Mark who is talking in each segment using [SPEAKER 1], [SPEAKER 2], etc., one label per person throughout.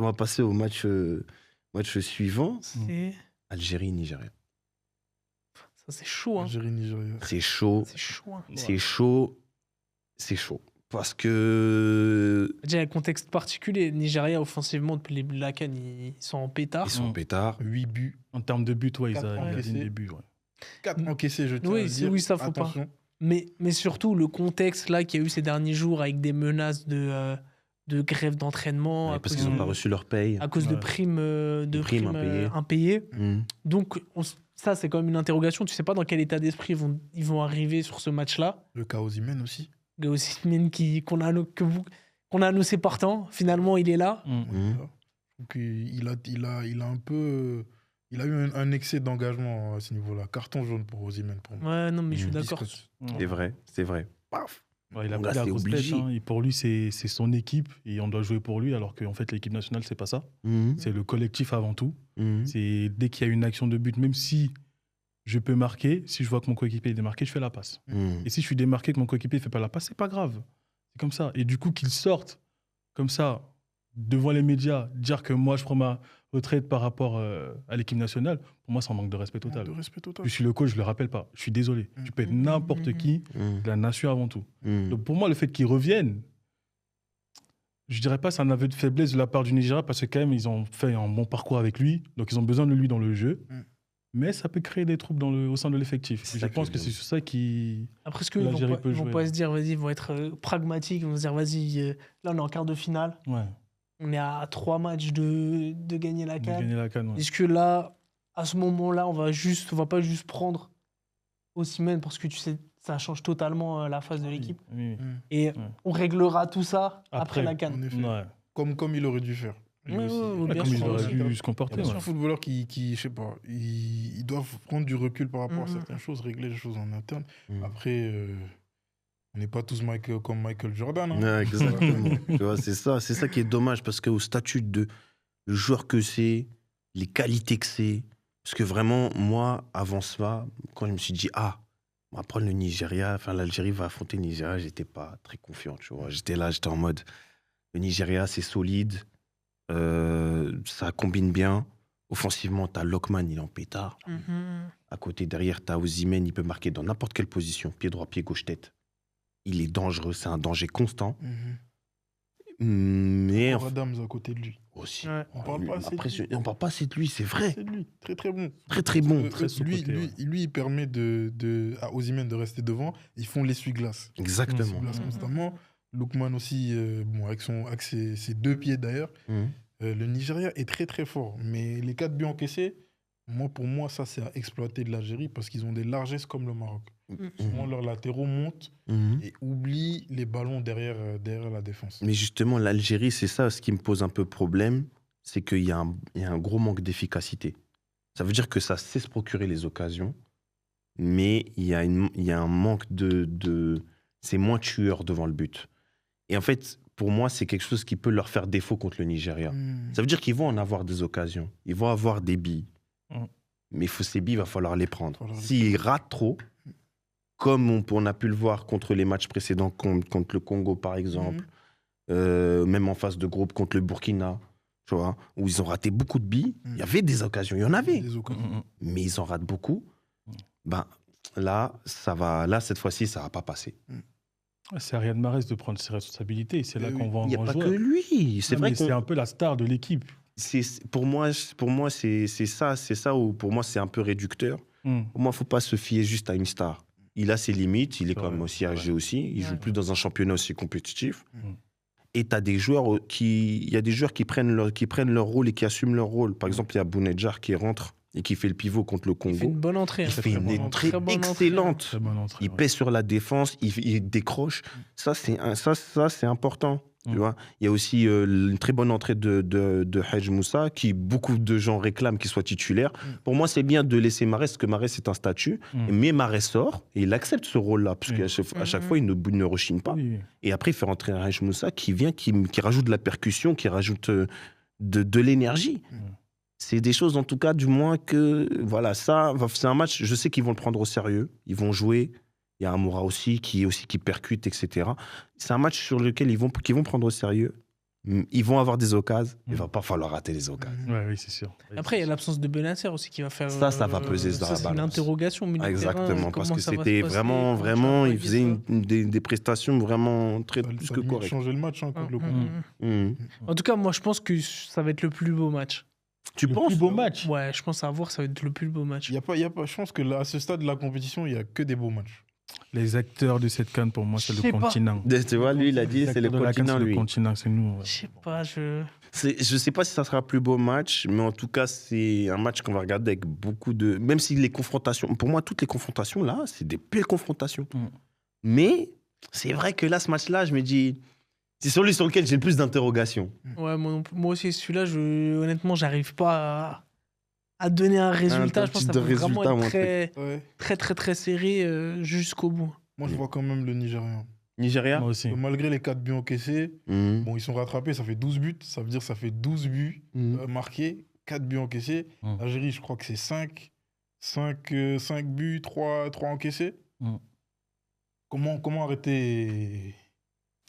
[SPEAKER 1] va passer au match suivant.
[SPEAKER 2] C'est...
[SPEAKER 1] Algérie-Nigeria.
[SPEAKER 2] Ça, c'est chaud. Hein.
[SPEAKER 3] Algérie, Nigeria.
[SPEAKER 1] C'est chaud.
[SPEAKER 2] C'est chaud. Hein.
[SPEAKER 1] C'est chaud. C'est chaud. Parce que.
[SPEAKER 2] Déjà, il y a un contexte particulier. Nigeria, offensivement, depuis les buts de la CAN, ils sont en pétard.
[SPEAKER 1] Ils sont pétards.
[SPEAKER 3] 8 buts.
[SPEAKER 4] En termes de buts, ouais, ils
[SPEAKER 3] Quatre
[SPEAKER 4] alignent
[SPEAKER 3] encaissés.
[SPEAKER 4] des buts. Ouais.
[SPEAKER 3] 4 encaissés, je tiens
[SPEAKER 2] Oui,
[SPEAKER 3] à le dire.
[SPEAKER 2] oui, ça, faut pas.
[SPEAKER 3] Attention.
[SPEAKER 2] Mais surtout, le contexte là qu'il y a eu ces derniers jours avec des menaces de grève d'entraînement
[SPEAKER 1] Ouais,
[SPEAKER 2] à
[SPEAKER 1] parce
[SPEAKER 2] cause
[SPEAKER 1] qu'ils n'ont
[SPEAKER 2] de-
[SPEAKER 1] pas reçu leur paye.
[SPEAKER 2] à cause de
[SPEAKER 4] Ouais.
[SPEAKER 2] primes,
[SPEAKER 1] primes
[SPEAKER 2] impayées.
[SPEAKER 1] Mmh.
[SPEAKER 2] Donc, ça, c'est quand même une interrogation. Tu sais pas dans quel état d'esprit ils vont arriver sur ce match-là.
[SPEAKER 3] Le cas Osimhen aussi.
[SPEAKER 2] Osimhen qu'on a annoncé partant, finalement, il est là.
[SPEAKER 3] Donc, il a un peu. Il a eu un excès d'engagement à ce niveau-là. Carton jaune pour Osimhen pour moi.
[SPEAKER 2] Ouais, non, mais je suis d'accord.
[SPEAKER 3] Discote.
[SPEAKER 1] C'est vrai. Paf.
[SPEAKER 4] Ouais, il a
[SPEAKER 1] Là,
[SPEAKER 4] pris la
[SPEAKER 1] c'est
[SPEAKER 4] grosse
[SPEAKER 1] obligé.
[SPEAKER 4] tête. Hein. Et pour lui, c'est son équipe et on doit jouer pour lui, alors qu'en fait, l'équipe nationale, c'est pas ça.
[SPEAKER 1] Mmh.
[SPEAKER 4] C'est le collectif avant tout.
[SPEAKER 1] Mmh.
[SPEAKER 4] C'est dès qu'il y a une action de but, même si je peux marquer, si je vois que mon coéquipier est démarqué, je fais la passe.
[SPEAKER 1] Mmh.
[SPEAKER 4] Et si je suis démarqué, que mon coéquipier ne fait pas la passe, c'est pas grave. C'est comme ça. Et du coup, qu'il sorte comme ça, devant les médias, dire que moi, je prends ma retraite par rapport à l'équipe nationale, pour moi, c'est un manque de respect total.
[SPEAKER 3] De respect total.
[SPEAKER 4] Je suis le coach, je le rappelle pas. Je suis désolé. Tu peux être n'importe qui,
[SPEAKER 1] Mmh.
[SPEAKER 4] la nation avant tout.
[SPEAKER 1] Mmh.
[SPEAKER 4] Donc pour moi, le fait qu'il revienne, je dirais pas c'est un aveu de faiblesse de la part du Nigeria, parce que quand même, ils ont fait un bon parcours avec lui, donc ils ont besoin de lui dans le jeu. Mais ça peut créer des troubles au sein de l'effectif.
[SPEAKER 1] C'est
[SPEAKER 4] Et
[SPEAKER 1] ça
[SPEAKER 4] je pense
[SPEAKER 1] que
[SPEAKER 4] que
[SPEAKER 1] je
[SPEAKER 4] c'est sur ça qui...
[SPEAKER 2] Après, est-ce qu'ils
[SPEAKER 4] L'Algérie
[SPEAKER 2] vont
[SPEAKER 4] peut
[SPEAKER 2] ils vont
[SPEAKER 4] jouer,
[SPEAKER 2] pas
[SPEAKER 4] ouais.
[SPEAKER 2] se dire, vas-y, ils vont être pragmatiques, ils vont se dire, vas-y, là, on est en quart de finale,
[SPEAKER 4] Ouais,
[SPEAKER 2] on est à 3 matchs de gagner la
[SPEAKER 4] de
[SPEAKER 2] CAN.
[SPEAKER 4] gagner la canne. Ouais.
[SPEAKER 2] Est-ce que là, à ce moment-là, on va pas juste prendre Osimhen parce que tu sais, ça change totalement la phase de l'équipe.
[SPEAKER 4] Oui, oui.
[SPEAKER 2] Et on réglera tout ça après la
[SPEAKER 3] En
[SPEAKER 2] CAN.
[SPEAKER 3] effet.
[SPEAKER 4] Ouais.
[SPEAKER 3] Comme il aurait dû faire. Lui
[SPEAKER 2] Ouais,
[SPEAKER 3] aussi.
[SPEAKER 2] ouais,
[SPEAKER 4] Ouais,
[SPEAKER 2] bien
[SPEAKER 4] comme
[SPEAKER 2] sûr,
[SPEAKER 4] ils auraient
[SPEAKER 2] aussi.
[SPEAKER 4] dû se
[SPEAKER 3] Il y
[SPEAKER 4] comporter.
[SPEAKER 3] a beaucoup
[SPEAKER 4] Ouais.
[SPEAKER 3] de footballeurs qui je sais pas, ils doivent prendre du recul par rapport à
[SPEAKER 2] Mhm.
[SPEAKER 3] certaines choses, régler les choses en interne.
[SPEAKER 1] Mmh.
[SPEAKER 3] Après, on n'est pas tous comme Michael Jordan. Hein.
[SPEAKER 1] Ouais, exactement. Tu vois, c'est ça qui est dommage parce qu'au statut de le joueur que c'est, les qualités que c'est, parce que vraiment, moi, avant ça, quand je me suis dit, on va prendre le Nigeria, enfin l'Algérie va affronter le Nigeria, j'étais pas très confiant, tu vois. J'étais en mode, le Nigeria, c'est solide, ça combine bien. Offensivement, t'as Lockman, il est en pétard.
[SPEAKER 2] Mhm.
[SPEAKER 1] À côté, derrière, t'as Osimhen, il peut marquer dans n'importe quelle position, pied droit, pied gauche, tête. Il est dangereux, c'est un danger constant. Mais
[SPEAKER 3] Encore Adams à côté de lui.
[SPEAKER 1] aussi.
[SPEAKER 2] Ouais.
[SPEAKER 3] On parle pas assez de lui.
[SPEAKER 1] On parle pas assez de lui, c'est vrai.
[SPEAKER 3] C'est de lui, très très bon.
[SPEAKER 1] Très très bon.
[SPEAKER 3] Lui,
[SPEAKER 4] sous-coté,
[SPEAKER 3] lui, il permet à Osimhen de rester devant. Ils font l'essuie-glace.
[SPEAKER 1] Exactement.
[SPEAKER 3] L'essuie-glace constamment. Lookman aussi, avec ses 2 pieds d'ailleurs.
[SPEAKER 1] Mhm.
[SPEAKER 3] Le Nigeria est très très fort. Mais les 4 buts encaissés, pour moi, ça c'est à exploiter de l'Algérie parce qu'ils ont des largesses comme le Maroc. Souvent, leurs latéraux montent
[SPEAKER 1] Mhm.
[SPEAKER 3] et oublient les ballons derrière la défense.
[SPEAKER 1] Mais justement, l'Algérie, c'est ça ce qui me pose un peu problème, c'est qu'il y a un gros manque d'efficacité. Ça veut dire que ça sait se procurer les occasions, mais il y a un manque de... C'est moins tueur devant le but. Et en fait, pour moi, c'est quelque chose qui peut leur faire défaut contre le Nigeria. Ça veut dire qu'ils vont en avoir des occasions, ils vont avoir des billes. Mais ces billes, il va falloir les prendre. S'ils ratent trop, comme on a pu le voir contre les matchs précédents, contre le Congo par exemple, même en phase de groupe contre le Burkina, tu vois, où ils ont raté beaucoup de billes, il y avait des occasions, il y en avait,
[SPEAKER 3] Des occasions.
[SPEAKER 1] mais ils en ratent beaucoup. Ben, là, cette fois-ci, ça va pas passer.
[SPEAKER 4] C'est à Riyad Mahrez de prendre ses responsabilités. C'est là
[SPEAKER 3] Eh
[SPEAKER 4] qu'on
[SPEAKER 3] oui.
[SPEAKER 4] va
[SPEAKER 1] Il n'y a
[SPEAKER 4] en
[SPEAKER 1] pas
[SPEAKER 4] jouer.
[SPEAKER 1] que lui. C'est vrai que
[SPEAKER 4] C'est un peu la star de l'équipe.
[SPEAKER 1] pour moi, c'est ça où pour moi c'est un peu réducteur. Pour moi, faut pas se fier juste à une star. Il a ses limites, il est
[SPEAKER 4] C'est
[SPEAKER 1] quand même
[SPEAKER 4] vrai,
[SPEAKER 1] aussi
[SPEAKER 4] c'est
[SPEAKER 1] âgé aussi. Il joue plus dans un championnat aussi compétitif.
[SPEAKER 4] Mm.
[SPEAKER 1] Et t'as des joueurs il y a des joueurs qui prennent leur rôle et qui assument leur rôle. Par exemple, il y a Bounedjah qui rentre et qui fait le pivot contre le
[SPEAKER 2] Il fait une
[SPEAKER 1] Congo.
[SPEAKER 2] bonne entrée.
[SPEAKER 1] Il
[SPEAKER 2] hein.
[SPEAKER 1] fait une
[SPEAKER 4] bonne
[SPEAKER 1] entrée
[SPEAKER 2] Très bonne entrée.
[SPEAKER 1] excellente.
[SPEAKER 4] Très bonne entrée.
[SPEAKER 1] Il
[SPEAKER 4] ouais.
[SPEAKER 1] pèse sur la défense, il décroche. Ça, c'est important. Tu
[SPEAKER 4] Mm.
[SPEAKER 1] vois, il y a aussi une très bonne entrée de Hadj Moussa, qui beaucoup de gens réclament qu'il soit titulaire. Pour moi, c'est bien de laisser Mahrez, parce que Mahrez, c'est un statut. Mais Mahrez sort et il accepte ce rôle-là, parce qu'à chaque fois, il ne rechigne pas.
[SPEAKER 4] Oui, oui.
[SPEAKER 1] Et après, il fait rentrer un Hadj Moussa qui vient, qui rajoute de la percussion, qui rajoute de l'énergie. C'est des choses, en tout cas, du moins que... Voilà, ça, c'est un match, je sais qu'ils vont le prendre au sérieux. Ils vont jouer. Il y a Amoura aussi qui percute, etc. C'est un match sur lequel ils vont prendre au sérieux. Ils vont avoir des occasions, il va pas falloir rater les occasions.
[SPEAKER 4] Ouais, oui, c'est sûr.
[SPEAKER 2] Après, il y a l'absence de Benacer aussi qui va faire.
[SPEAKER 1] Ça va peser dans la
[SPEAKER 2] ça, c'est une
[SPEAKER 1] balance.
[SPEAKER 2] interrogation. milieu de terrain,
[SPEAKER 1] Exactement, parce
[SPEAKER 2] comment
[SPEAKER 1] que
[SPEAKER 2] ça va se
[SPEAKER 1] c'était
[SPEAKER 2] passer,
[SPEAKER 1] vraiment,
[SPEAKER 2] comment tu vas
[SPEAKER 1] vraiment, il
[SPEAKER 2] régler
[SPEAKER 1] faisait
[SPEAKER 2] ça.
[SPEAKER 1] des prestations vraiment très
[SPEAKER 3] Ça
[SPEAKER 1] plus
[SPEAKER 3] a
[SPEAKER 1] que
[SPEAKER 3] limite
[SPEAKER 1] correctes.
[SPEAKER 3] changé le match contre le
[SPEAKER 2] Mm,
[SPEAKER 3] Congo.
[SPEAKER 2] mm, mm.
[SPEAKER 1] Mhm.
[SPEAKER 2] En tout cas, moi, je pense que ça va être le plus beau match.
[SPEAKER 1] Tu
[SPEAKER 4] Le
[SPEAKER 1] penses
[SPEAKER 4] plus beau match.
[SPEAKER 2] Ouais, je pense à voir, ça va être le plus beau match.
[SPEAKER 3] Il y a pas, je pense que là, à ce stade de la compétition, il n'y a que des beaux matchs.
[SPEAKER 4] Les acteurs de cette canne, pour moi, c'est
[SPEAKER 2] Je
[SPEAKER 4] le
[SPEAKER 2] sais pas.
[SPEAKER 4] continent.
[SPEAKER 1] Tu vois, lui, il a dit,
[SPEAKER 4] Les
[SPEAKER 1] c'est le
[SPEAKER 4] acteurs de la CAN,
[SPEAKER 1] continent,
[SPEAKER 4] c'est
[SPEAKER 1] lui.
[SPEAKER 4] Le continent, c'est nous. ouais.
[SPEAKER 2] Je sais pas,
[SPEAKER 1] Je sais pas si ça sera un plus beau match, mais en tout cas, c'est un match qu'on va regarder avec beaucoup de. Même si les confrontations. Pour moi, toutes les confrontations, là, c'est des belles confrontations.
[SPEAKER 4] Mm.
[SPEAKER 1] Mais c'est vrai que là, ce match-là, je me dis. C'est celui sur lequel j'ai le plus d'interrogations.
[SPEAKER 2] Ouais, moi aussi, celui-là, honnêtement, j'arrive pas à donner un résultat. Je pense que ça
[SPEAKER 1] type
[SPEAKER 2] va
[SPEAKER 1] de
[SPEAKER 2] vraiment
[SPEAKER 1] résultat,
[SPEAKER 2] être
[SPEAKER 1] mon
[SPEAKER 2] très, très serré jusqu'au bout.
[SPEAKER 3] Moi, je vois quand même le Nigérian.
[SPEAKER 1] Nigeria
[SPEAKER 4] Moi aussi.
[SPEAKER 3] Malgré les 4 buts encaissés,
[SPEAKER 1] Mhm.
[SPEAKER 3] bon, ils sont rattrapés, ça fait 12 buts. Ça veut dire que ça fait 12 buts
[SPEAKER 1] Mhm.
[SPEAKER 3] marqués, 4 buts encaissés. Algérie, je crois que c'est 5 buts, 3 encaissés.
[SPEAKER 4] Mm.
[SPEAKER 3] Comment arrêter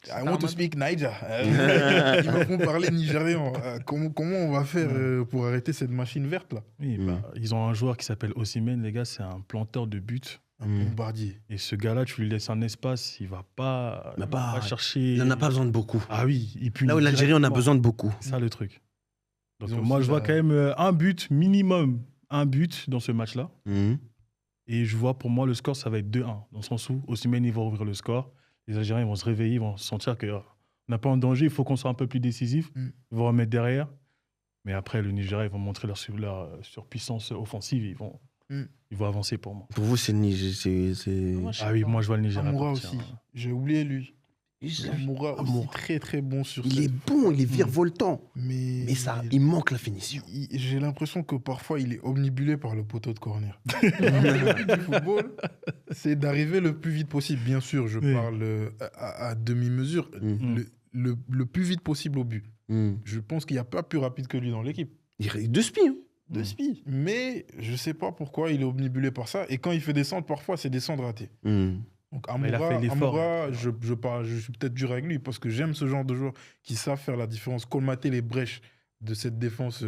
[SPEAKER 3] I want to
[SPEAKER 2] Armand.
[SPEAKER 3] speak Niger. Ils me font parler nigérian. Comment on va faire pour arrêter cette machine verte là?
[SPEAKER 4] Oui, bah, ils ont un joueur qui s'appelle Osimhen, les gars, c'est un planteur de buts.
[SPEAKER 3] Un
[SPEAKER 1] Mm.
[SPEAKER 3] bombardier.
[SPEAKER 4] Et ce gars-là, tu lui laisses un espace, il va pas,
[SPEAKER 1] Mais
[SPEAKER 4] il
[SPEAKER 1] pas-
[SPEAKER 4] va pas chercher.
[SPEAKER 1] Il n'en a pas besoin de beaucoup.
[SPEAKER 4] Ah oui, il punit
[SPEAKER 1] Là où l'Algérie, on a
[SPEAKER 4] directement.
[SPEAKER 1] besoin de beaucoup.
[SPEAKER 4] C'est ça le truc. Donc
[SPEAKER 3] Ils ont
[SPEAKER 4] moi,
[SPEAKER 3] aussi
[SPEAKER 4] je vois
[SPEAKER 3] la-
[SPEAKER 4] quand même un but minimum, un but dans ce match-là.
[SPEAKER 1] Mhm.
[SPEAKER 4] Et je vois pour moi le score, ça va être 2-1. Dans le sens où Osimhen, il va ouvrir le score. Les Algériens ils vont se réveiller, ils vont sentir qu'on n'a pas en danger, il faut qu'on soit un peu plus décisif.
[SPEAKER 3] Mm.
[SPEAKER 4] Ils vont remettre derrière. Mais après, le Nigeria, ils vont montrer leur surpuissance offensive. Ils vont avancer pour moi.
[SPEAKER 1] Pour vous, c'est le Niger.
[SPEAKER 2] Moi, je sais
[SPEAKER 4] Ah oui,
[SPEAKER 2] pas.
[SPEAKER 4] moi, je vois le Nigeria.
[SPEAKER 3] Amoura
[SPEAKER 4] partir.
[SPEAKER 3] aussi. J'ai oublié lui. Amoura aussi
[SPEAKER 1] Amoura.
[SPEAKER 3] très très bon sur
[SPEAKER 1] Il
[SPEAKER 3] cette-
[SPEAKER 1] est bon, il est virevoltant.
[SPEAKER 3] Mais
[SPEAKER 1] ça, il manque la finition.
[SPEAKER 3] J'ai l'impression que parfois il est omnibulé par le poteau de corner. Le football, c'est d'arriver le plus vite possible. Bien sûr, je
[SPEAKER 4] Oui.
[SPEAKER 3] parle à demi-mesure,
[SPEAKER 1] Mm.
[SPEAKER 3] le plus vite possible au but.
[SPEAKER 1] Mhm.
[SPEAKER 3] Je pense qu'il n'y a pas plus rapide que lui dans l'équipe.
[SPEAKER 1] Il est de spi. Hein.
[SPEAKER 3] De spi. Mais je ne sais pas pourquoi il est omnibulé par ça. Et quand il fait descendre, parfois, c'est descendre raté.
[SPEAKER 1] Mhm.
[SPEAKER 3] Donc
[SPEAKER 4] Mais il a fait l'effort.
[SPEAKER 3] Amoura, je suis peut-être dur avec lui parce que j'aime ce genre de joueurs qui savent faire la différence, colmater les brèches de cette défense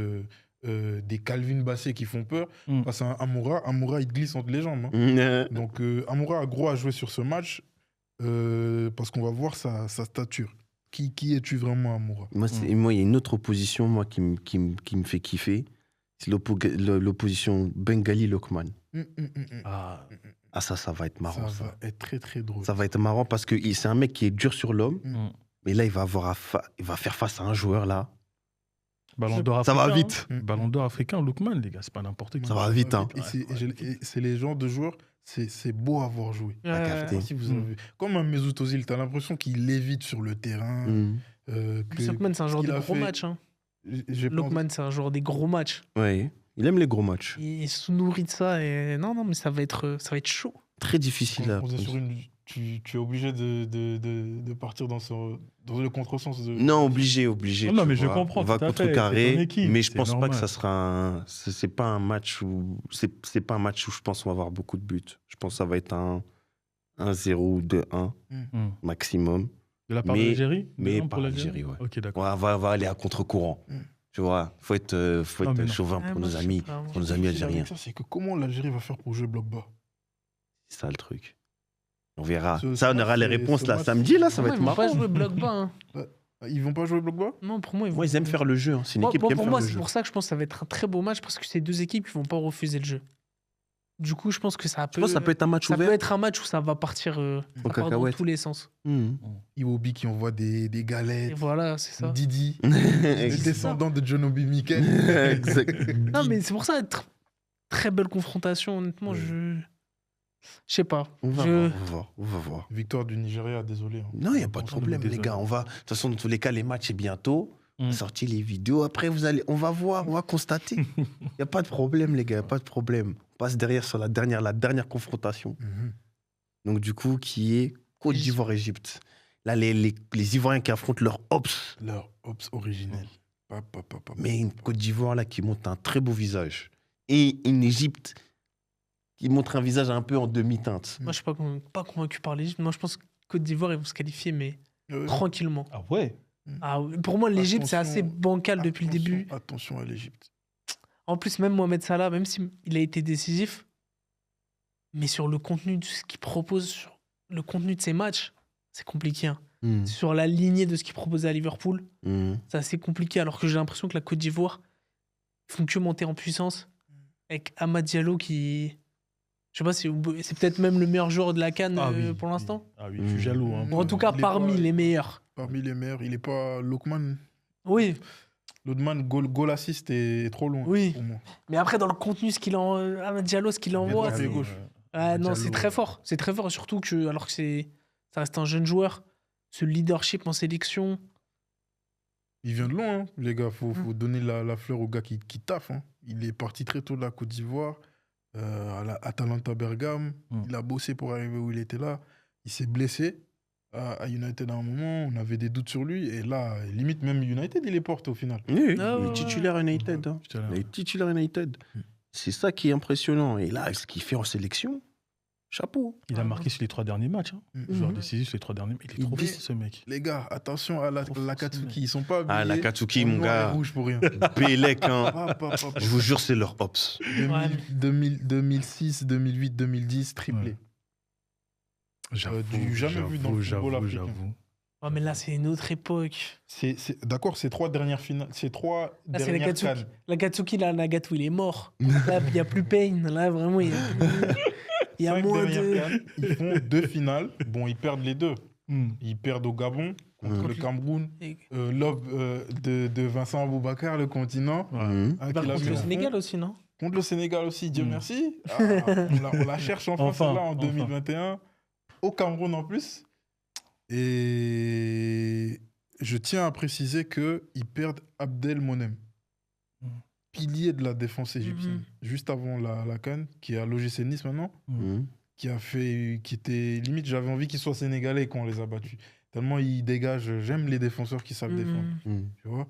[SPEAKER 3] des Calvin Bassé qui font peur.
[SPEAKER 4] Mm.
[SPEAKER 3] Face à Amoura, il glisse entre les jambes. hein.
[SPEAKER 1] Mhm.
[SPEAKER 3] Donc Amoura a gros à jouer sur ce match parce qu'on va voir sa stature. Qui es-tu vraiment, Amoura?
[SPEAKER 1] Moi, il y a une autre opposition moi, qui me fait kiffer. C'est l'opposition Bengali-Lokman.
[SPEAKER 4] Ah,
[SPEAKER 1] Ah, ça va être marrant.
[SPEAKER 3] Ça va être très très drôle.
[SPEAKER 1] Ça va être marrant parce que c'est un mec qui est dur sur l'homme.
[SPEAKER 4] mm.
[SPEAKER 1] Mais là, il va faire face à un joueur là.
[SPEAKER 4] Ballon d'or
[SPEAKER 1] Ça va
[SPEAKER 4] africain,
[SPEAKER 1] vite.
[SPEAKER 4] hein. Ballon d'or africain, Lookman, les gars, c'est pas n'importe qui.
[SPEAKER 1] Ça va vite, hein.
[SPEAKER 3] Et c'est les genres de joueurs, c'est beau à voir jouer.
[SPEAKER 1] À capter.
[SPEAKER 3] Si vous avez vu. Comme un Mesut Ozil, t'as l'impression qu'il lévite sur le terrain.
[SPEAKER 1] Mhm.
[SPEAKER 2] Lokman, c'est un joueur
[SPEAKER 3] qu'il
[SPEAKER 2] des
[SPEAKER 3] a
[SPEAKER 2] gros
[SPEAKER 3] fait-
[SPEAKER 2] matchs. Hein.
[SPEAKER 3] J'ai pas
[SPEAKER 2] Lokman, c'est un joueur des gros matchs.
[SPEAKER 1] Ouais. Il aime les gros matchs.
[SPEAKER 2] Il se nourrit de ça. Et... Non, mais ça va être chaud.
[SPEAKER 1] Très difficile à
[SPEAKER 3] on est sur tu es obligé de partir dans le contresens.
[SPEAKER 1] Non, obligé.
[SPEAKER 4] Non,
[SPEAKER 1] tu
[SPEAKER 4] mais je
[SPEAKER 1] vois.
[SPEAKER 4] comprends
[SPEAKER 1] On va
[SPEAKER 4] tout à fait,
[SPEAKER 1] contrecarrer,
[SPEAKER 4] c'est ton équipe,
[SPEAKER 1] mais je
[SPEAKER 4] c'est
[SPEAKER 1] pense pas
[SPEAKER 4] normal.
[SPEAKER 1] que ça sera c'est pas un match où c'est pas un match où je pense qu'on va avoir beaucoup de buts. Je pense que ça va être un 1-0 ou 2-1
[SPEAKER 4] Mm.
[SPEAKER 1] maximum.
[SPEAKER 4] De la part
[SPEAKER 1] Mais-
[SPEAKER 4] de l'Algérie
[SPEAKER 1] mais
[SPEAKER 4] Non, pour
[SPEAKER 1] par
[SPEAKER 4] l'Algérie
[SPEAKER 1] l'Algérie, ouais.
[SPEAKER 4] Ok, d'accord.
[SPEAKER 1] On va aller à contre-courant.
[SPEAKER 3] Mm.
[SPEAKER 1] Tu vois, faut être
[SPEAKER 4] Non, mais non.
[SPEAKER 1] chauvin pour nos amis, pour nos amis algériens.
[SPEAKER 3] Ça, c'est que comment l'Algérie va faire pour jouer bloc bas?
[SPEAKER 1] C'est ça le truc. On verra.
[SPEAKER 3] Ce
[SPEAKER 1] Ça, on
[SPEAKER 3] match,
[SPEAKER 1] aura les
[SPEAKER 3] c'est-
[SPEAKER 1] réponses
[SPEAKER 3] ce
[SPEAKER 1] là
[SPEAKER 3] match,
[SPEAKER 1] samedi là, ça va
[SPEAKER 2] Pour
[SPEAKER 1] être
[SPEAKER 2] moi, ils vont pas
[SPEAKER 1] marrant.
[SPEAKER 2] jouer bloc bas. Hein.
[SPEAKER 3] Ils vont pas jouer bloc bas?
[SPEAKER 2] Non, pour moi, ils vont.
[SPEAKER 1] Moi, ils aiment faire le jeu. Hein. C'est une équipe qui aime
[SPEAKER 2] pour
[SPEAKER 1] faire
[SPEAKER 2] moi,
[SPEAKER 1] le
[SPEAKER 2] c'est
[SPEAKER 1] jeu.
[SPEAKER 2] pour ça que je pense que ça va être un très beau match parce que c'est deux équipes qui vont pas refuser le jeu. Du coup, je pense que ça
[SPEAKER 1] Je
[SPEAKER 2] peut.
[SPEAKER 1] pense que ça peut être un match
[SPEAKER 2] ça peut
[SPEAKER 1] ouvert.
[SPEAKER 2] être un match où ça va partir ça part dans
[SPEAKER 1] cacahuète.
[SPEAKER 2] tous les sens.
[SPEAKER 1] Mhm.
[SPEAKER 3] Iwobi qui envoie des
[SPEAKER 2] Et
[SPEAKER 3] galettes.
[SPEAKER 2] voilà, c'est ça.
[SPEAKER 3] Didi, le
[SPEAKER 1] Exact.
[SPEAKER 3] descendant de John Obi Mikel.
[SPEAKER 1] Exact.
[SPEAKER 2] Non, mais c'est pour ça, très belle confrontation. Honnêtement,
[SPEAKER 3] Ouais.
[SPEAKER 2] je sais pas.
[SPEAKER 1] On va
[SPEAKER 2] Je-
[SPEAKER 1] voir, on va voir.
[SPEAKER 3] Victoire du Nigeria, désolé. hein.
[SPEAKER 1] Non, il n'y a pas de
[SPEAKER 3] Bon,
[SPEAKER 1] problème, les
[SPEAKER 4] désolé.
[SPEAKER 1] gars. On va... De toute façon, dans tous les cas, les matchs, c'est bientôt. On
[SPEAKER 4] Mm.
[SPEAKER 1] a sorti les vidéos. Après, on va voir, on va constater. Il n'y a pas de problème, les gars. Il n'y a pas de problème. On passe derrière sur la dernière confrontation.
[SPEAKER 3] Mhm.
[SPEAKER 1] Donc, du coup, qui est Côte d'Ivoire-Égypte. Là, les Ivoiriens qui affrontent leur Ops.
[SPEAKER 3] Leur ops originel.
[SPEAKER 1] Mais une Côte d'Ivoire, là, qui montre un très beau visage. Et une Égypte qui montre un visage un peu en demi-teinte.
[SPEAKER 2] Moi, je suis pas convaincu par l'Égypte. Moi, je pense que Côte d'Ivoire, ils vont se qualifier, mais
[SPEAKER 3] Ouais.
[SPEAKER 2] tranquillement.
[SPEAKER 4] Ah ouais
[SPEAKER 2] Ah, oui. Pour moi, l'Égypte, c'est assez bancal depuis le début.
[SPEAKER 3] Attention à l'Égypte.
[SPEAKER 2] En plus, même Mohamed Salah, même s'il a été décisif, mais sur le contenu de ce qu'il propose, sur le contenu de ses matchs, c'est compliqué. Hein. Sur la lignée de ce qu'il proposait à Liverpool, c'est assez compliqué. Alors que j'ai l'impression que la Côte d'Ivoire, ils font que monter en puissance. Avec Amad Diallo qui... Je sais pas si c'est peut-être même le meilleur joueur de la CAN pour l'instant.
[SPEAKER 4] Ah oui, je suis jaloux. Hein.
[SPEAKER 2] En tout cas, parmi les meilleurs.
[SPEAKER 3] Parmi les meilleurs. Il n'est pas Lokman.
[SPEAKER 2] Oui.
[SPEAKER 3] Lokman, goal assist est trop loin
[SPEAKER 2] Oui.
[SPEAKER 3] pour moi.
[SPEAKER 2] Mais après, dans le contenu, Amad Diallo, ce qu'il envoie,
[SPEAKER 3] droite et
[SPEAKER 2] c'est...
[SPEAKER 3] gauche.
[SPEAKER 2] non,
[SPEAKER 4] Diallo,
[SPEAKER 2] c'est très fort. C'est très fort. Et surtout que, alors que ça reste un jeune joueur, ce leadership en sélection...
[SPEAKER 3] Il vient de loin, hein, les gars. Faut donner la fleur au gars qui taffe. Hein. Il est parti très tôt de la Côte d'Ivoire, à la Atalanta Bergame. Il a bossé pour arriver où il était là. Il s'est blessé à United à un moment. On avait des doutes sur lui. Et là, limite, même United, il est porté au final.
[SPEAKER 1] Oui, il
[SPEAKER 2] Ah,
[SPEAKER 1] est titulaire United. Hein. Il est titulaire United. C'est ça qui est impressionnant. Et là, ce qu'il fait en sélection, chapeau.
[SPEAKER 4] Il a marqué sur les 3 derniers matchs. Hein. Joueur décisif sur les 3 derniers matchs. Il est trop
[SPEAKER 1] dit-
[SPEAKER 4] fort, ce mec.
[SPEAKER 3] Les gars, attention à l'Akatsuki. Ils sont pas habillés.
[SPEAKER 1] Ah, l'Akatsuki,
[SPEAKER 3] en
[SPEAKER 1] mon
[SPEAKER 3] noir et
[SPEAKER 1] gars.
[SPEAKER 3] rouge pour rien.
[SPEAKER 1] Bélec, hein.
[SPEAKER 3] Hop.
[SPEAKER 1] Je vous jure, c'est leur ops.
[SPEAKER 3] 2006, 2008, 2010, triplé.
[SPEAKER 4] Ouais. J'avoue,
[SPEAKER 3] jamais vu dans le football africain.
[SPEAKER 4] j'avoue.
[SPEAKER 2] Ouais, mais là, c'est une autre époque.
[SPEAKER 3] D'accord, ces 3 dernières finales, ces 3
[SPEAKER 2] Là, c'est
[SPEAKER 3] dernières
[SPEAKER 2] l'Akatsuki.
[SPEAKER 3] cannes.
[SPEAKER 2] L'Akatsuki, là, Nagato, il est mort. Là, il n'y a plus Payne. Là, vraiment, il y a
[SPEAKER 3] 5
[SPEAKER 2] moins
[SPEAKER 3] dernières
[SPEAKER 2] de...
[SPEAKER 3] cannes, ils font 2 finales. Bon, ils perdent les 2. Ils perdent au Gabon contre le Cameroun. Lob de Vincent Aboubakar, le continent.
[SPEAKER 1] Mhm.
[SPEAKER 3] Ah,
[SPEAKER 2] Bah,
[SPEAKER 3] qu'il a
[SPEAKER 2] contre
[SPEAKER 3] mis
[SPEAKER 2] le
[SPEAKER 3] au fond.
[SPEAKER 2] Sénégal aussi, non?
[SPEAKER 3] Contre le Sénégal aussi, Dieu
[SPEAKER 1] Mm.
[SPEAKER 3] merci. Ah, on la cherche enfin,
[SPEAKER 4] Enfin,
[SPEAKER 3] celle-là, en
[SPEAKER 4] enfin.
[SPEAKER 3] 2021. Au Cameroun en plus. Et je tiens à préciser qu'ils perdent Abdel Monem, pilier de la défense égyptienne, juste avant la CAN, qui est à l'OGC Nice maintenant,
[SPEAKER 1] Mhm.
[SPEAKER 3] qui était limite, j'avais envie qu'il soit sénégalais quand on les a battus. Tellement il dégage, j'aime les défenseurs qui savent défendre.
[SPEAKER 1] Mhm.
[SPEAKER 3] Tu vois.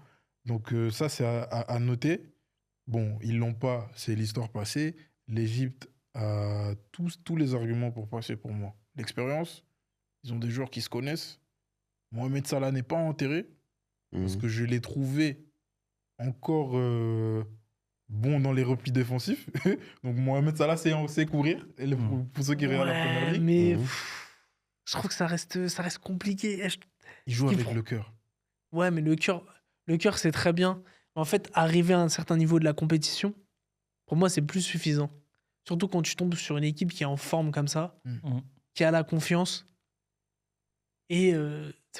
[SPEAKER 3] Donc ça, c'est à noter. Bon, ils l'ont pas, c'est l'histoire passée. L'Égypte a tous les arguments pour passer pour moi. L'expérience, ils ont des joueurs qui se connaissent. Mohamed Salah n'est pas enterré, parce que je l'ai trouvé encore bon dans les replis défensifs. Donc Mohamed Salah sait courir, pour ceux qui regardent la première ligue.
[SPEAKER 2] mais
[SPEAKER 1] Mhm.
[SPEAKER 2] je trouve que ça reste compliqué.
[SPEAKER 3] Il joue
[SPEAKER 2] il
[SPEAKER 3] avec
[SPEAKER 2] faut-
[SPEAKER 3] le cœur.
[SPEAKER 2] Ouais, mais le cœur, c'est très bien. En fait, arriver à un certain niveau de la compétition, pour moi, c'est plus suffisant. Surtout quand tu tombes sur une équipe qui est en forme comme ça, qui a la confiance. Et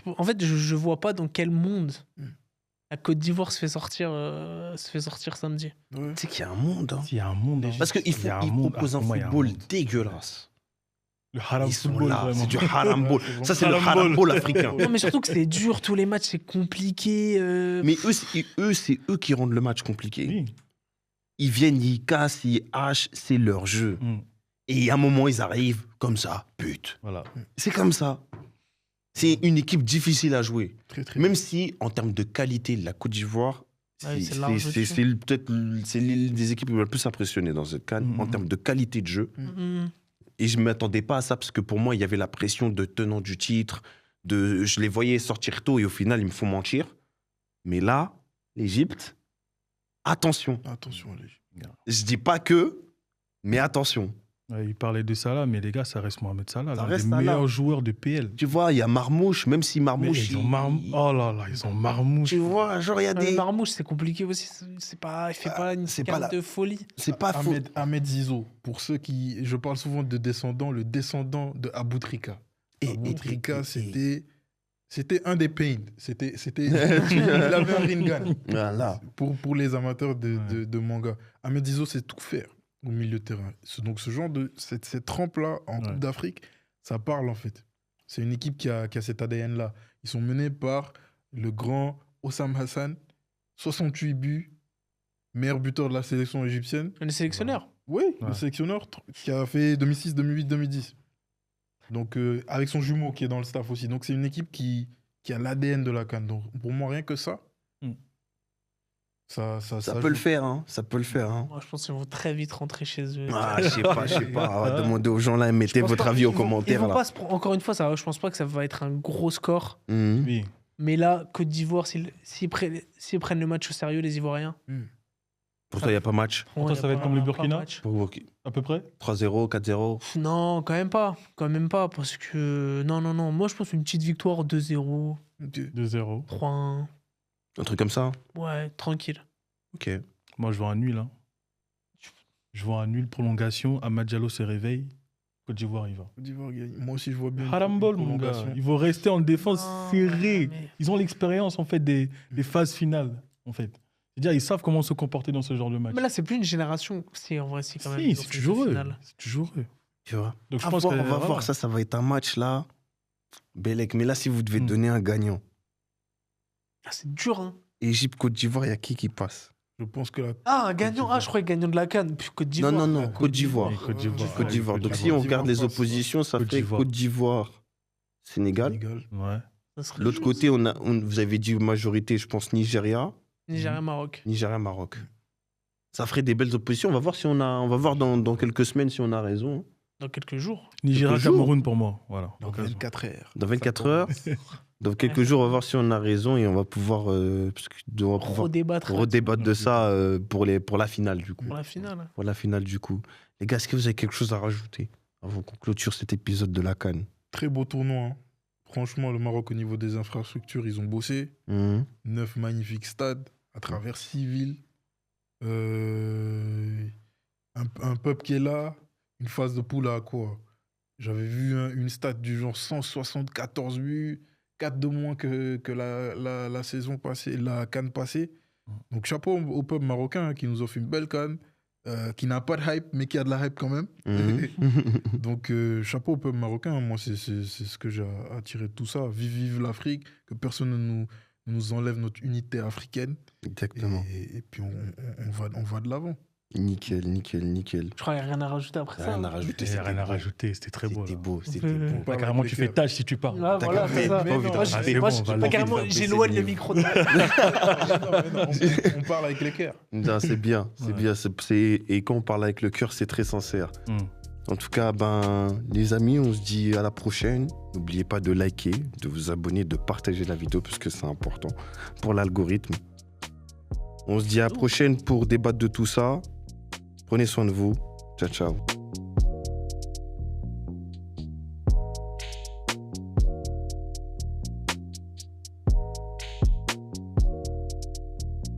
[SPEAKER 2] en fait, je vois pas dans quel monde la Côte d'Ivoire se fait sortir samedi.
[SPEAKER 3] Ouais.
[SPEAKER 1] Tu sais qu'il y a un monde. Hein.
[SPEAKER 4] Il y a un monde. hein.
[SPEAKER 1] Parce qu'ils
[SPEAKER 4] Il y a un monde.
[SPEAKER 1] proposent un
[SPEAKER 4] Pour moi, il y a un
[SPEAKER 1] football
[SPEAKER 4] monde.
[SPEAKER 1] dégueulasse.
[SPEAKER 4] Le haram
[SPEAKER 1] Ils sont
[SPEAKER 4] football,
[SPEAKER 1] là,
[SPEAKER 4] vraiment.
[SPEAKER 1] c'est du haram ball.
[SPEAKER 3] Ouais,
[SPEAKER 1] Ça, c'est le
[SPEAKER 4] haram
[SPEAKER 1] haram
[SPEAKER 4] ball.
[SPEAKER 1] ball africain.
[SPEAKER 2] Non, mais surtout que c'est dur, tous les matchs, c'est compliqué.
[SPEAKER 1] Mais c'est eux qui rendent le match compliqué.
[SPEAKER 4] Oui.
[SPEAKER 1] Ils viennent, ils cassent, ils hachent, c'est leur jeu. Et à un moment, ils arrivent comme ça, pute.
[SPEAKER 4] Voilà.
[SPEAKER 1] C'est comme ça. C'est une équipe difficile à jouer.
[SPEAKER 3] Très, très
[SPEAKER 1] Même si, en termes de qualité, la Côte d'Ivoire,
[SPEAKER 2] Ouais, c'est large
[SPEAKER 1] c'est peut-être l'une des équipes qui m'a le plus impressionné dans cette CAN, en termes de qualité de jeu. Et je ne m'attendais pas à ça, parce que pour moi, il y avait la pression de tenant du titre. Je les voyais sortir tôt et au final, ils me font mentir. Mais là, l'Égypte, attention.
[SPEAKER 3] Attention, les
[SPEAKER 1] Je dis pas que, mais attention.
[SPEAKER 4] Ouais, il parlait de Salah, mais les gars, ça reste Mohamed Salah,
[SPEAKER 1] Ça
[SPEAKER 4] l'un
[SPEAKER 1] reste
[SPEAKER 4] des
[SPEAKER 1] Salah.
[SPEAKER 4] meilleurs joueurs de PL.
[SPEAKER 1] Tu vois, il y a Marmouche, même si
[SPEAKER 4] Mais
[SPEAKER 1] Marmouche...
[SPEAKER 4] ils ont Oh là là, ils ont Marmouche.
[SPEAKER 1] Tu vois, genre, il y a des...
[SPEAKER 2] Marmouche, c'est compliqué aussi. Il fait pas une
[SPEAKER 1] c'est pas
[SPEAKER 2] carte de folie.
[SPEAKER 1] C'est pas faux.
[SPEAKER 3] Ahmed Zizou, pour ceux qui... Je parle souvent de descendants, le descendant de Aboutrika. Aboutrika, c'était un des Payne. Il avait un Ringan.
[SPEAKER 1] Voilà.
[SPEAKER 3] Pour les amateurs de manga. Ahmed Zizou sait tout faire au milieu de terrain. Donc ce genre de... Cette trempe-là en Coupe d'Afrique, ça parle en fait. C'est une équipe qui a cet ADN-là. Ils sont menés par le grand Osam Hassan, 68 buts, meilleur buteur de la sélection égyptienne.
[SPEAKER 2] Le sélectionneur.
[SPEAKER 3] Oui, le sélectionneur qui a fait 2006, 2008, 2010. Donc, avec son jumeau qui est dans le staff aussi. Donc, c'est une équipe qui a l'ADN de la CAN. Donc, pour moi, rien que ça, ça
[SPEAKER 1] peut le faire, hein. Ça peut le faire, hein.
[SPEAKER 2] Moi, je pense qu'ils vont très vite rentrer chez eux.
[SPEAKER 1] Ah, je sais pas. On va demander aux gens là, mettez votre avis en commentaire.
[SPEAKER 2] Ils vont
[SPEAKER 1] Là.
[SPEAKER 2] pas encore une fois, je pense pas que ça va être un gros score.
[SPEAKER 1] Mhm.
[SPEAKER 4] Oui.
[SPEAKER 2] Mais là, Côte d'Ivoire, s'ils prennent le match au sérieux, les Ivoiriens.
[SPEAKER 1] Pour toi, il n'y a pas match.
[SPEAKER 4] Pour toi, ça va être comme le Burkina,
[SPEAKER 1] Pour vous,
[SPEAKER 4] à peu près
[SPEAKER 1] 3-0, 4-0.
[SPEAKER 2] Non, quand même pas. Quand même pas. Parce que. Non. Moi, je pense une petite victoire 2-0,
[SPEAKER 4] 2-0.
[SPEAKER 2] 3-1.
[SPEAKER 1] Un truc comme ça.
[SPEAKER 2] Ouais, tranquille.
[SPEAKER 1] Ok.
[SPEAKER 4] Moi, je vois un nul. Hein. Je vois un nul, prolongation. Amad Diallo se réveille. Côte d'Ivoire, il va.
[SPEAKER 3] Côte d'Ivoire gagne. Moi aussi, je vois bien.
[SPEAKER 4] Harambol, mon gars. Ils vont rester en défense
[SPEAKER 2] Non,
[SPEAKER 4] serrée.
[SPEAKER 2] mais-
[SPEAKER 4] Ils ont l'expérience, en fait, des phases finales, en fait. C'est-à-dire, ils savent comment se comporter dans ce genre de match.
[SPEAKER 2] Mais là, c'est plus une génération. En vrai, c'est quand même.
[SPEAKER 4] Si,
[SPEAKER 2] ils ont
[SPEAKER 4] c'est
[SPEAKER 2] fait
[SPEAKER 4] toujours
[SPEAKER 2] une
[SPEAKER 4] eux.
[SPEAKER 2] finale.
[SPEAKER 4] C'est toujours eux.
[SPEAKER 1] Tu vois.
[SPEAKER 4] Donc, je
[SPEAKER 1] On
[SPEAKER 4] pense
[SPEAKER 1] va
[SPEAKER 4] que,
[SPEAKER 1] voir,
[SPEAKER 4] voilà.
[SPEAKER 1] voir ça va être un match là. Bellec. Mais là, si vous devez donner un gagnant,
[SPEAKER 2] Ah, c'est dur, hein.
[SPEAKER 1] Égypte-Côte d'Ivoire, il y a qui passe?
[SPEAKER 3] Je pense que la
[SPEAKER 2] Ah, un gagnant. Ah, je croyais gagnant de la CAN. Puis Côte d'Ivoire.
[SPEAKER 1] Non, Côte d'Ivoire.
[SPEAKER 4] Oui, Côte d'Ivoire.
[SPEAKER 1] Côte d'Ivoire.
[SPEAKER 4] Côte
[SPEAKER 1] Donc,
[SPEAKER 4] d'Ivoire.
[SPEAKER 1] si on regarde les
[SPEAKER 3] passe,
[SPEAKER 1] oppositions, ça
[SPEAKER 4] Côte
[SPEAKER 1] fait
[SPEAKER 4] d'Ivoire.
[SPEAKER 1] Côte d'Ivoire, Sénégal.
[SPEAKER 3] Sénégal.
[SPEAKER 4] Ouais.
[SPEAKER 2] Ça serait
[SPEAKER 1] L'autre
[SPEAKER 2] juste.
[SPEAKER 1] côté, vous avez dit majorité, je pense Nigeria.
[SPEAKER 2] Nigeria-Maroc.
[SPEAKER 1] Nigeria-Maroc. Ça ferait des belles oppositions. On va voir si on va voir dans quelques semaines si on a raison.
[SPEAKER 2] Dans quelques jours.
[SPEAKER 4] Nigeria,
[SPEAKER 1] Quelques jours.
[SPEAKER 4] Cameroun pour moi. Voilà.
[SPEAKER 3] Dans 24 heures.
[SPEAKER 1] Dans 24 heures, dans quelques jours, on va voir si on a raison et on va pouvoir, on va pouvoir
[SPEAKER 2] Redébattre
[SPEAKER 1] redébattre de ça pour la finale du coup.
[SPEAKER 2] pour la finale.
[SPEAKER 1] Pour la finale du coup. Les gars, est-ce que vous avez quelque chose à rajouter avant qu'on clôture cet épisode de la CAN?
[SPEAKER 3] Très beau tournoi. Hein. Franchement, le Maroc, au niveau des infrastructures, ils ont bossé. 9 magnifiques stades à travers 6 villes. Un peuple qui est là. Une phase de poule à quoi? J'avais vu une stat du genre 174 buts, 4 de moins que la saison passée, la CAN passée. Donc chapeau au peuple marocain hein, qui nous offre une belle CAN, qui n'a pas de hype, mais qui a de la hype quand même. Donc chapeau au peuple marocain, moi c'est ce que j'ai attiré de tout ça. Vive l'Afrique, que personne ne nous enlève notre unité africaine.
[SPEAKER 1] Exactement.
[SPEAKER 3] Et puis on va de l'avant.
[SPEAKER 1] Nickel.
[SPEAKER 2] Je crois qu'il n'y a rien à rajouter après ça.
[SPEAKER 1] Rien à rajouter.
[SPEAKER 4] Il n'y a rien à rajouter. C'était très beau.
[SPEAKER 1] C'était
[SPEAKER 4] là.
[SPEAKER 1] beau. C'était
[SPEAKER 2] Euh,
[SPEAKER 1] beau.
[SPEAKER 3] On parle
[SPEAKER 4] Carrément,
[SPEAKER 3] avec
[SPEAKER 4] tu
[SPEAKER 3] les
[SPEAKER 4] fais
[SPEAKER 3] cœurs.
[SPEAKER 4] tâche si tu parles.
[SPEAKER 2] Ah, voilà,
[SPEAKER 1] capté.
[SPEAKER 2] c'est ça.
[SPEAKER 1] Pas envie de
[SPEAKER 2] Moi,
[SPEAKER 1] raconter.
[SPEAKER 2] je-
[SPEAKER 4] C'est
[SPEAKER 2] moi,
[SPEAKER 4] bon,
[SPEAKER 2] je-
[SPEAKER 4] on va
[SPEAKER 2] pas
[SPEAKER 4] le
[SPEAKER 2] carrément,
[SPEAKER 1] baisser
[SPEAKER 2] j'éloigne
[SPEAKER 1] le
[SPEAKER 2] le
[SPEAKER 1] niveau.
[SPEAKER 2] micro de
[SPEAKER 3] On parle avec les cœurs.
[SPEAKER 1] Non, c'est bien. C'est
[SPEAKER 4] Ouais.
[SPEAKER 1] bien. Et quand on parle avec le cœur, c'est très sincère.
[SPEAKER 4] Hmm.
[SPEAKER 1] En tout cas, les amis, on se dit à la prochaine. N'oubliez pas de liker, de vous abonner, de partager la vidéo parce que c'est important pour l'algorithme. On se dit à la prochaine pour débattre de tout ça. Prenez soin de vous. Ciao, ciao.